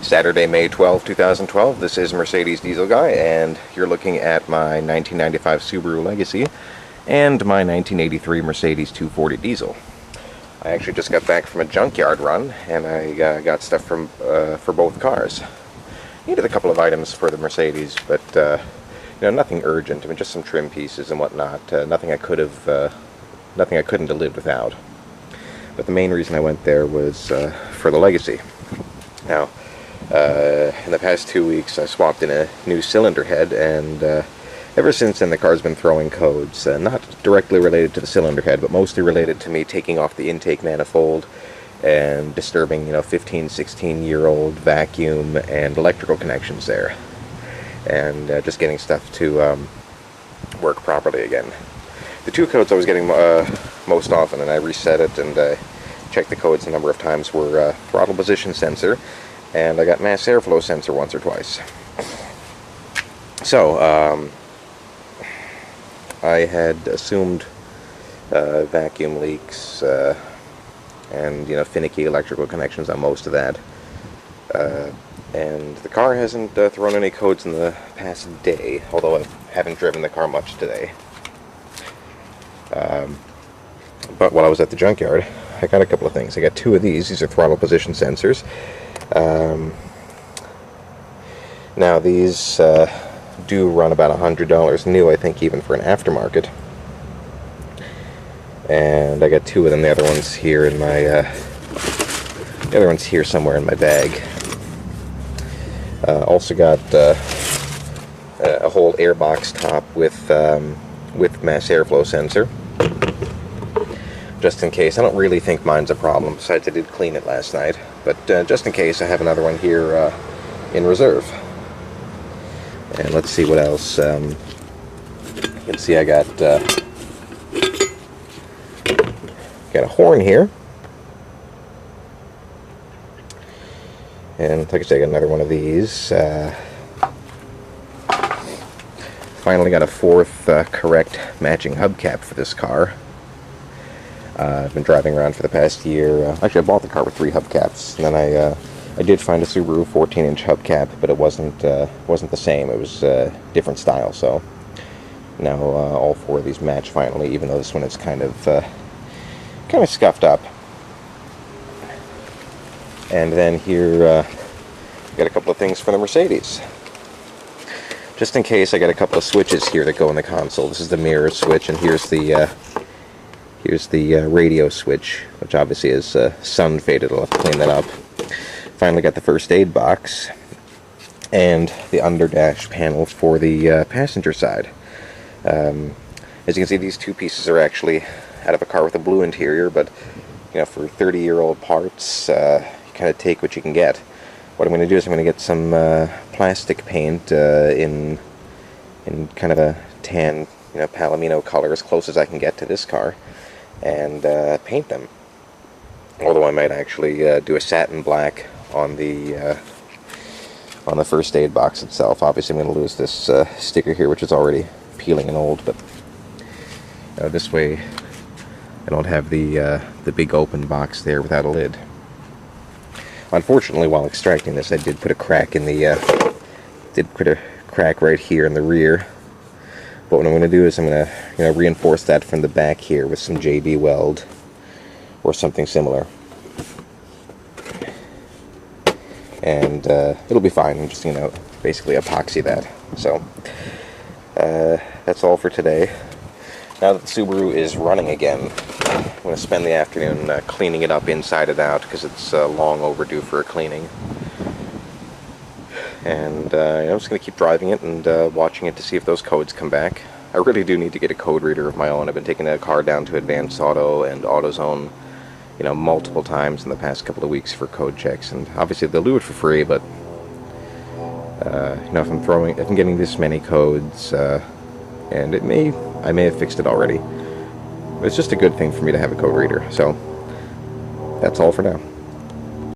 Saturday, May 12, 2012. This is Mercedes Diesel Guy, and you're looking at my 1995 Subaru Legacy and my 1983 Mercedes 240 Diesel. I actually just got back from a junkyard run, and I got stuff from for both cars. Needed a couple of items for the Mercedes, but nothing urgent. I mean, just some trim pieces and whatnot. Nothing I couldn't have lived without. But the main reason I went there was for the Legacy. Now, in the past 2 weeks, I swapped in a new cylinder head, and ever since then the car's been throwing codes, not directly related to the cylinder head, but mostly related to me taking off the intake manifold and disturbing, 15, 16-year-old vacuum and electrical connections there, and just getting stuff to work properly again. The two codes I was getting most often, and I reset it and checked the codes a number of times, were throttle position sensor, and I got mass airflow sensor once or twice. So, I had assumed vacuum leaks and finicky electrical connections on most of that. And the car hasn't thrown any codes in the past day, although I haven't driven the car much today. But while I was at the junkyard, I got a couple of things. I got two of these. These are throttle position sensors. Now these do run about $100 new, I think, even for an aftermarket. And I got two of them. The other one's here in my the other one's here somewhere in my bag. Also got a whole airbox top with mass airflow sensor, just in case. I don't really think mine's a problem, besides I did clean it last night, but just in case, I have another one here in reserve. And let's see what else. You can see I got a horn here, and like I said, I got another one of these. Finally got a fourth correct matching hubcap for this car. I've been driving around for the past year. Actually, I bought the car with 3 hubcaps, and then I did find a Subaru 14-inch hubcap, but it wasn't the same. It was a different style. So now all 4 of these match finally, even though this one is kind of scuffed up. And then here, got a couple of things for the Mercedes. Just in case, I got a couple of switches here that go in the console. This is the mirror switch, and here's the radio switch, which obviously is sun faded. I'll have to clean that up. Finally got the first aid box and the under dash panel for the passenger side. As you can see, these two pieces are actually out of a car with a blue interior, but for 30-year-old parts, you kind of take what you can get. What I'm going to do is I'm going to get some plastic paint in kind of a tan, palomino color, as close as I can get to this car, and paint them. Although I might actually do a satin black on the first aid box itself. Obviously, I'm going to lose this sticker here, which is already peeling and old, but this way I don't have the big open box there without a lid. Unfortunately, while extracting this, I did put a crack in the crack right here in the rear. But what I'm going to do is I'm going to reinforce that from the back here with some JB Weld or something similar, and it'll be fine. I'm just basically epoxy that. So that's all for today. Now that the Subaru is running again, I'm going to spend the afternoon cleaning it up inside and out, because it's long overdue for a cleaning. And I'm just going to keep driving it and watching it to see if those codes come back. I really do need to get a code reader of my own. I've been taking the car down to Advanced Auto and AutoZone, multiple times in the past couple of weeks for code checks, and obviously they'll do it for free, but if I'm getting this many codes, and I may have fixed it already. But it's just a good thing for me to have a code reader. So that's all for now.